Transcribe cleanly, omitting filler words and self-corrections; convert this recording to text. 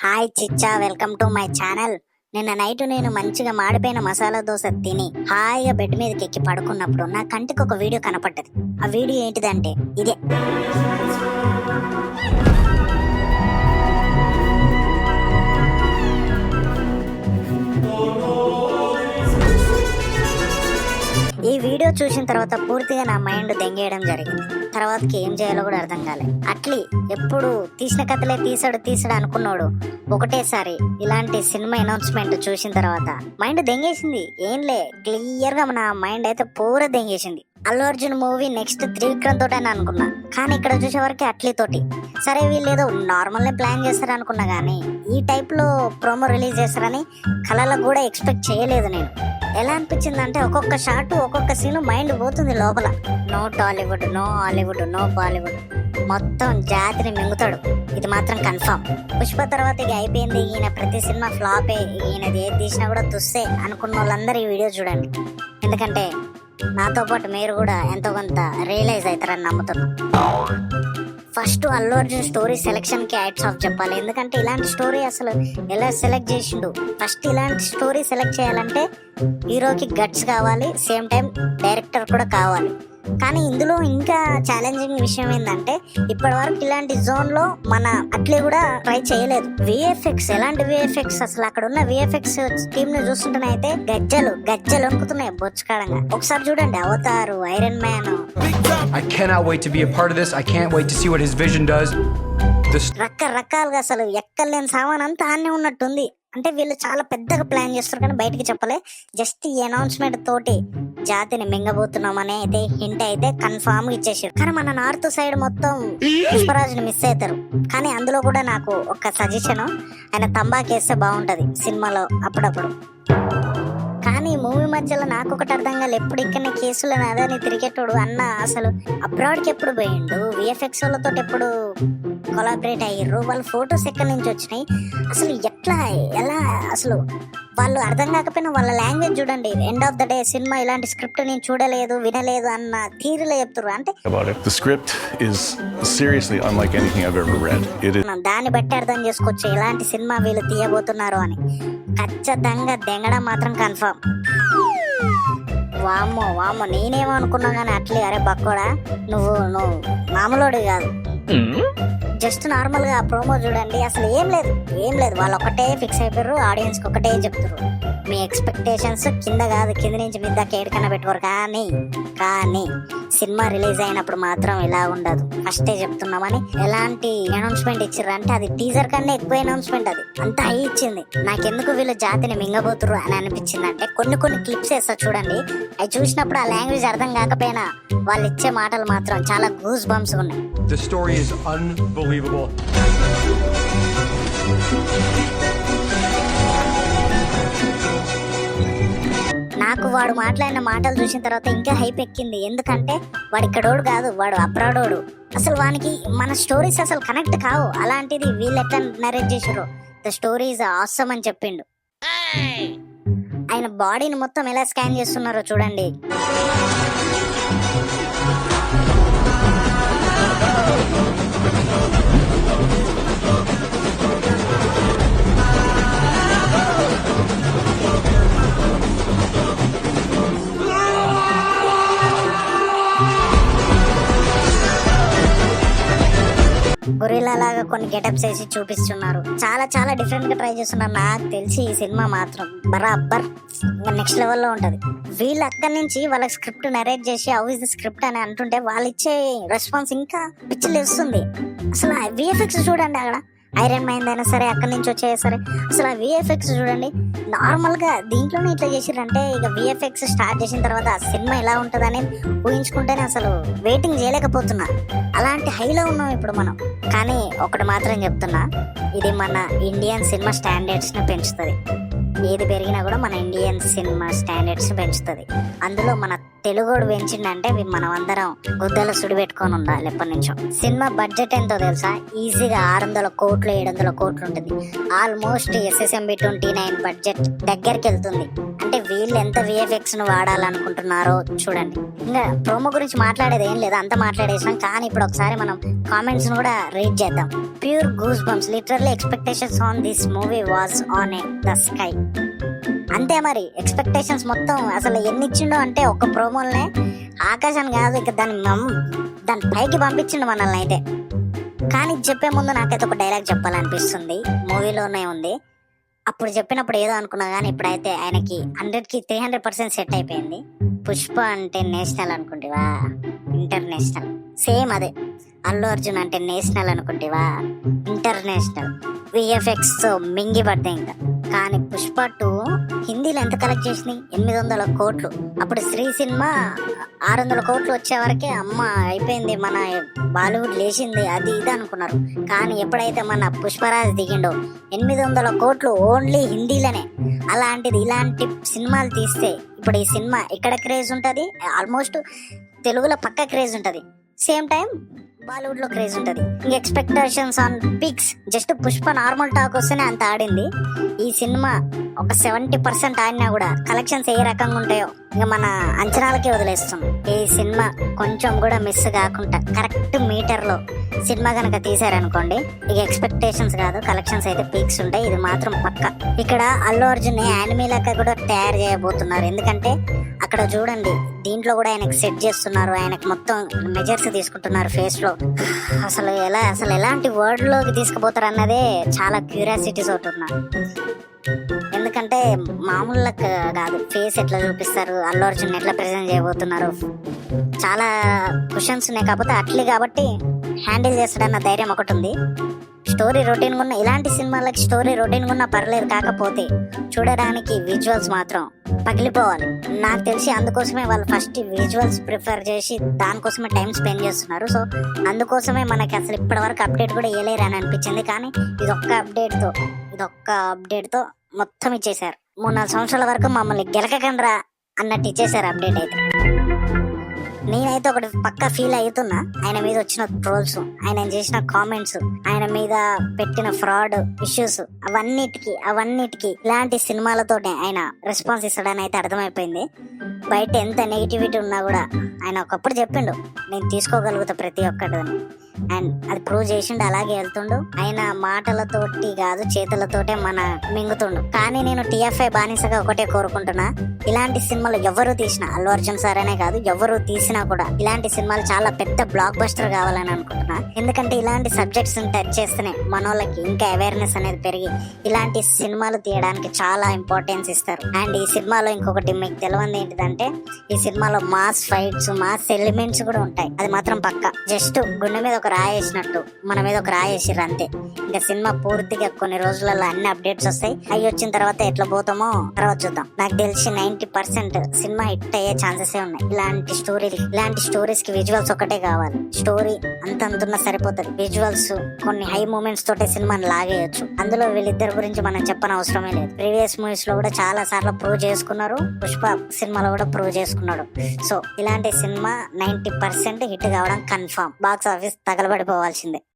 Hi చిచ్చా, welcome to my channel. నిన్న night నేను మంచిగా మాడిపోయిన మసాలా దోశ తిని హాయిగా బెడ్ మీదకి ఎక్కి పడుకున్నప్పుడు నా కంటికి ఒక వీడియో కనపడ్డది. ఆ వీడియో ఏంటిదంటే ఇదే. ఈ వీడియో చూసిన తర్వాత పూర్తిగా నా మైండ్ దెంగేయడం జరిగింది. తర్వాతకి ఏం చేయాలో కూడా అర్థం కాలే. అట్లీ ఎప్పుడు తీసిన కథలే తీసాడు అనుకున్నాడు ఒకటేసారి ఇలాంటి సినిమా అనౌన్స్మెంట్ చూసిన తర్వాత మైండ్ దెంగేసింది. ఏంలే, క్లియర్ గా నా మైండ్ అయితే పూర దెంగేసింది. అల్లు అర్జున్ మూవీ నెక్స్ట్ త్రివిక్రమ్ తోటి అని అనుకున్నా, కానీ ఇక్కడ చూసేవరకు అట్లీ తోటి. సరే, వీళ్ళు ఏదో నార్మల్ ప్లాన్ చేస్తారు అనుకున్నా, కానీ ఈ టైప్ లో ప్రోమో రిలీజ్ చేస్తారని కళలకు కూడా ఎక్స్పెక్ట్ చేయలేదు నేను. ఎలా అనిపించింది అంటే ఒక్కొక్క షాట్ ఒక్కొక్క సీన్ మైండ్ పోతుంది లోపల. No Tollywood, no Hollywood, no Bollywood, మొత్తం జాతిని మింగుతాడు, ఇది మాత్రం కన్ఫర్మ్. పుష్ప తర్వాత ఇక అయిపోయింది, ఈయన ప్రతి సినిమా ఫ్లాపే, ఈయనది ఏది తీసినా కూడా తుస్సే అనుకున్న వాళ్ళందరూ ఈ వీడియో చూడండి. ఎందుకంటే నాతో పాటు మీరు కూడా ఎంతో కొంత రియలైజ్ అవుతారని నమ్ముతున్నాం. First Allu Arjun story selection కి హ్యాట్స్ ఆఫ్ చెప్పాలి. ఎందుకంటే ఇలాంటి స్టోరీ అసలు ఎలా సెలెక్ట్ చేసిండు. ఫస్ట్ ఇలాంటి స్టోరీ సెలెక్ట్ చేయాలంటే హీరోకి గట్స్ కావాలి, సేమ్ టైం డైరెక్టర్ కూడా కావాలి. కానీ ఇందులో ఇంకా ఛాలెంజింగ్ విషయం ఏంటంటే ఇప్పటి వరకు ఇలాంటి జోన్ లో మన అట్లే కూడా ట్రై చేయలేదు. విఎఫ్ఎక్స్, ఎలాంటి విఎఫ్ఎక్స్, అసలు అక్కడ ఉన్న విఎఫ్ఎక్స్ టీమ్ ని చూస్తుంటే అయితే గజ్జలు వణుకుతున్నాయి బొచ్చుకాడంగా. ఒకసారి చూడండి, అవతారు, iron man. I cannot wait to be a part of this. I can't wait to see what his vision does. రకరకాలుగా అసలు ఎక్కలేని సామాన్ అంతా ఆనే ఉన్నట్టుంది. అంటే వీళ్ళు చాలా పెద్దగా ప్లాన్ చేస్తారు, కానీ బయటికి చెప్పలే. జస్ట్ ఈ అనౌన్స్మెంట్ తోటి జాతిని మింగబోతున్నామని అయితే హింట్ అయితే కన్ఫామ్ ఇచ్చేసారు. కానీ మన నార్త్ సైడ్ మొత్తం పుష్పరాజుని మిస్ అవుతారు. కానీ అందులో కూడా నాకు ఒక సజెషన్, ఆయన తంబాకేస్తే బాగుంటది సినిమాలో అప్పుడప్పుడు. కానీ మూవీ మధ్యలో నాకు ఒకటి అర్థం కాదు, ఎప్పుడు ఇక్కడ కేసులు అదని తిరిగేటోడు అన్న అసలు అబ్రాడ్కి ఎప్పుడు పోయిండు, విఎఫ్ఎక్స్ వాళ్ళతో ఎప్పుడు కొలాబరేట్ అయ్యారు, వాళ్ళ ఫొటోస్ ఎక్కడి నుంచి వచ్చినాయి, అసలు ఎలా అసలు వాళ్ళు అర్థం కాకపోయినా వాళ్ళ లాంగ్వేజ్ చూడండి. End of the day cinema ఇలాంటి స్క్రిప్ట్ నేను చూడలేదు, వినలేదు అన్న థీరీలో చెప్తారు. అంటే దాన్ని బట్టి అర్థం చేసుకోవచ్చు ఎలాంటి సినిమా వీళ్ళు తీయబోతున్నారు అని. ఖచ్చితంగా దెంగడం మాత్రం కన్ఫర్మ్. వామ్మో నేనేమో అనుకున్నా కానీ అట్లే, అరే బక్కోడా, నువ్వు మామూలుడి కాదు. జస్ట్ నార్మల్ గా ప్రోమో చూడండి, అసలు ఏం లేదు వాళ్ళు ఒకటే ఫిక్స్ అయిపోయారు, ఆడియన్స్ కి ఒకటే చెప్తారు, మీ ఎక్స్పెక్టేషన్స్ కింద కాదు, కింద నుంచి మీద ఏడుకన్నా పెట్టుకోరు. కానీ సినిమా రిలీజ్ అయినప్పుడు మాత్రం ఇలా ఉండదు. ఫస్టే చెప్తున్నామని ఎలాంటి అనౌన్స్మెంట్ ఇచ్చారు అంటే అది టీజర్ కన్నా ఎక్కువ అనౌన్స్మెంట్, అది అంత హై ఇచ్చింది. నాకెందుకు వీళ్ళు జాతిని మింగబోతురు అని అనిపించింది అంటే కొన్ని క్లిప్స్ వేస్తా చూడండి, అవి చూసినప్పుడు ఆ లాంగ్వేజ్ అర్థం కాకపోయినా వాళ్ళు ఇచ్చే మాటలు మాత్రం చాలా గూస్ బంప్స్ ఉన్నాయి. The story is unbelievable. నాకు వాడు మాట్లాడిన మాటలు చూసిన తర్వాత ఇంకా హైప్ ఎక్కింది. ఎందుకంటే వాడు ఇక్కడోడు కాదు, వాడు అబ్రాడోడు. అసలు వానికి మన స్టోరీస్ అసలు కనెక్ట్ కావు. అలాంటిది వీళ్ళు ఎట్లా నరేట్ చేసారు, ద స్టోరీ ఈజ్ ఆసమ్ అని చెప్పిండు. ఆయన బాడీని మొత్తం ఎలా స్కాన్ చేస్తున్నారో చూడండి. గొరిల్లా లాగా కొన్ని గెటప్స్ వేసి చూపిస్తున్నారు. చాలా డిఫరెంట్ గా ట్రై చేస్తున్నారు. నాకు తెలిసి ఈ సినిమా మాత్రం బరాబర్ నెక్స్ట్ లెవెల్లో ఉంటది. వీళ్ళు అక్కడి నుంచి వాళ్ళ స్క్రిప్ట్ నరేట్ చేసి హౌ ఇస్ ద స్క్రిప్ట్ అని అంటుంటే వాళ్ళు ఇచ్చే రెస్పాన్స్ ఇంకా పిచ్చిలు వేస్తుంది. అసలు విఎఫ్ఎక్స్ చూడండి, అక్కడ ఐరన్ మైండ్ అయినా సరే అక్కడి నుంచి వచ్చాయి సరే, అసలు ఆ విఎఫ్ఎక్స్ చూడండి. నార్మల్ గా దీంట్లోనే ఇట్లా చేసిరంటే ఇక విఎఫ్ఎక్స్ స్టార్ట్ చేసిన తర్వాత ఆ సినిమా ఎలా ఉంటుందని ఊహించుకుంటేనే అసలు వెయిటింగ్ చేయలేకపోతున్నా. అలాంటి హైలో ఉన్నాం ఇప్పుడు మనం. కానీ ఒకటి మాత్రం చెప్తున్నా, ఇది మన ఇండియన్ సినిమా స్టాండర్డ్స్ ని పెంచుతుంది. ఏది పెరిగినా కూడా మన ఇండియన్ సినిమా స్టాండర్డ్స్ ని పెంచుతుంది. అందులో మన తెలుగుడు పెంచిండంటే మనం అందరం గుద్దలు సుడి పెట్టుకొని ఉండాలి ఎప్పటి నుంచో. సినిమా బడ్జెట్ ఎంతో తెలుసా? ఈజీగా 600 కోట్లు 700 కోట్లు ఉంటుంది. ఆల్మోస్ట్ SSMB 29 బడ్జెట్ దగ్గరికి వెళ్తుంది. అంటే వీళ్ళు ఎంత VFX ను వాడాలనుకుంటున్నారో చూడండి. ఇంకా ప్రోమో గురించి మాట్లాడేది ఏం లేదు, అంత మాట్లాడేసాం. కానీ ఇప్పుడు ఒకసారి మనం కామెంట్స్ ను కూడా రీడ్ చేద్దాం. Pure goose bumps, literally expectations on this movie was on the sky. అంతే మరి, ఎక్స్పెక్టేషన్స్ మొత్తం అసలు ఎన్ని ఇచ్చిండో అంటే ఒక్క ప్రోమోలనే ఆకాశాన్ని కాదు ఇక దాని పైకి పంపించిండు మనల్ని అయితే. కానీ చెప్పే ముందు నాకైతే ఒక డైలాగ్ చెప్పాలనిపిస్తుంది, మూవీలోనే ఉంది. అప్పుడు చెప్పినప్పుడు ఏదో అనుకున్నా కానీ ఇప్పుడైతే ఆయనకి 100కి 300% సెట్ అయిపోయింది. పుష్ప అంటే నేషనల్ అనుకుంటేవా ఇంటర్నేషనల్, సేమ్ అదే. అల్లు అర్జున్ అంటే నేషనల్ అనుకుంటేవా ఇంటర్నేషనల్. VFX మింగి పడతాయి ఇంకా. కానీ పుష్ప 2 హిందీలో ఎంత కలెక్ట్ చేసింది? 800 కోట్లు. అప్పుడు శ్రీ సినిమా 600 కోట్లు వచ్చే వరకే అమ్మ అయిపోయింది, మన బాలీవుడ్ లేచింది, అది ఇది అనుకున్నారు. కానీ ఎప్పుడైతే మన పుష్పరాజ్ దిగిండో 800 కోట్లు ఓన్లీ హిందీలోనే. అలాంటిది ఇలాంటి సినిమాలు తీస్తే ఇప్పుడు ఈ సినిమా ఎక్కడ క్రేజ్ ఉంటుంది? ఆల్మోస్ట్ తెలుగులో పక్క క్రేజ్ ఉంటుంది, సేమ్ టైం బాలీవుడ్ లో క్రేజ్ ఉంటుంది. ఇంక expectations on peaks. Just Pushpa normal talk వస్తేనే అంత ఆడింది. ఈ సినిమా ఒక 70% ఆడినా కూడా కలెక్షన్స్ ఏ రకంగా ఉంటాయో ఇంకా మన అంచనాలకే వదిలేస్తుంది. ఈ సినిమా కొంచెం కూడా మిస్ కాకుండా కరెక్ట్ మీటర్ లో సినిమా కనుక తీసారనుకోండి, ఇక ఎక్స్పెక్టేషన్స్ కాదు కలెక్షన్స్ అయితే పీక్స్ ఉంటాయి, ఇది మాత్రం పక్క. ఇక్కడ అల్లు అర్జున్ యానిమీ లెక్క కూడా తయారు చేయబోతున్నారు. ఎందుకంటే అక్కడ చూడండి, దీంట్లో కూడా ఆయనకు సెట్ చేస్తున్నారు, ఆయనకు మొత్తం మెజర్స్ తీసుకుంటున్నారు ఫేస్ లో. అసలు ఎలాంటి వర్డ్ లోకి తీసుకుపోతారు అన్నదే చాలా క్యూరియాసిటీస్ ఒకటి ఉన్నా. ఎందుకంటే మామూలు కాదు, ఫేస్ ఎట్లా చూపిస్తారు, అల్లు అర్జున్ ఎట్లా ప్రెజెంట్ చేయబోతున్నారు, చాలా క్వశ్చన్స్ ఉన్నాయి. కాకపోతే అట్లే కాబట్టి హ్యాండిల్ చేస్తాడన్న ధైర్యం ఒకటి ఉంది. స్టోరీ రొటీన్ ఉన్న ఇలాంటి సినిమాలకి స్టోరీ రొటీన్ ఉన్నా పర్లేదు, కాకపోతే చూడడానికి విజువల్స్ మాత్రం పగిలిపోవాలి. నాకు తెలిసి అందుకోసమే వాళ్ళు ఫస్ట్ విజువల్స్ ప్రిఫర్ చేసి దానికోసమే టైం స్పెండ్ చేస్తున్నారు. సో అందుకోసమే మనకి అసలు ఇప్పటి వరకు అప్డేట్ కూడా వేయలేరు అని అనిపించింది. కానీ ఇదొక్క అప్డేట్తో మొత్తం ఇచ్చేసారు. 3-4 సంవత్సరాల వరకు మమ్మల్ని గెలకకండ్రా అన్నట్టు ఇచ్చేసారు అప్డేట్ అయితే. నేనైతే ఒకటి పక్కా ఫీల్ అవుతున్నా, ఆయన మీద వచ్చిన ట్రోల్స్, ఆయన చేసిన కామెంట్స్, ఆయన మీద పెట్టిన ఫ్రాడ్ ఇష్యూస్, అవన్నిటికి ఇలాంటి సినిమాలతోనే ఆయన రెస్పాన్స్ ఇస్తాడని అయితే అర్థమైపోయింది. బయట ఎంత నెగిటివిటీ ఉన్నా కూడా ఆయన ఒకప్పుడు చెప్పిండు, నేను తీసుకోగలుగుతా ప్రతి ఒక్కటిని, అండ్ అది ప్రూవ్ చేసిండు. అలాగే వెళ్తుండు. ఆయన మాటలతోటి కాదు చేతులతోటే మన మింగుతుండు. కానీ నేను TFI బానిసగా ఒకటే కోరుకుంటున్నా, ఇలాంటి సినిమాలు ఎవరు తీసినా, అల్లు అర్జున్ సార్ అనే కాదు ఎవరు తీసినా కూడా ఇలాంటి సినిమాలు చాలా పెద్ద బ్లాక్ బస్టర్ కావాలని అనుకుంటున్నా. ఎందుకంటే ఇలాంటి సబ్జెక్ట్స్ టచ్ చేస్తేనే మనోళ్ళకి ఇంకా అవేర్నెస్ అనేది పెరిగి ఇలాంటి సినిమాలు తీయడానికి చాలా ఇంపార్టెన్స్ ఇస్తారు. అండ్ ఈ సినిమాలో ఇంకొకటి మీకు తెలియంది ఏంటిదంటే, ఈ సినిమాలో మాస్ ఫైట్స్, మాస్ ఎలిమెంట్స్ కూడా ఉంటాయి. అది మాత్రం పక్క. జస్ట్ గుండె మీద ఒక రాయేసినట్టు మన మీద ఒక రాయేసిర్రు అంతే. ఇంకా సినిమా పూర్తిగా కొన్ని రోజులలో అన్ని అప్డేట్స్ వస్తాయి. అవి వచ్చిన తర్వాత ఎట్లా పోతామో తర్వాత చూద్దాం. నాకు తెలిసి 90% సినిమా హిట్ అయ్యే ఛాన్సెస్ ఉన్నాయి. ఇలాంటి స్టోరీస్ కి విజువల్స్ ఒకటే కావాలి. స్టోరీ అంతంతున్నా సరిపోతుంది, విజువల్స్ కొన్ని హై మూమెంట్స్ తోటే సినిమాని లాగేయచ్చు. అందులో వీళ్ళిద్దరి గురించి మనం చెప్పని అవసరమే లేదు. ప్రీవియస్ మూవీస్ లో కూడా చాలా సార్లు ప్రూవ్ చేసుకున్నారు, పుష్ప సినిమాలో కూడా ప్రూవ్ చేసుకున్నాడు. సో ఇలాంటి సినిమా 90% హిట్ కావడం కన్ఫర్మ్. Box office తగలబడిపోవాల్సిందే.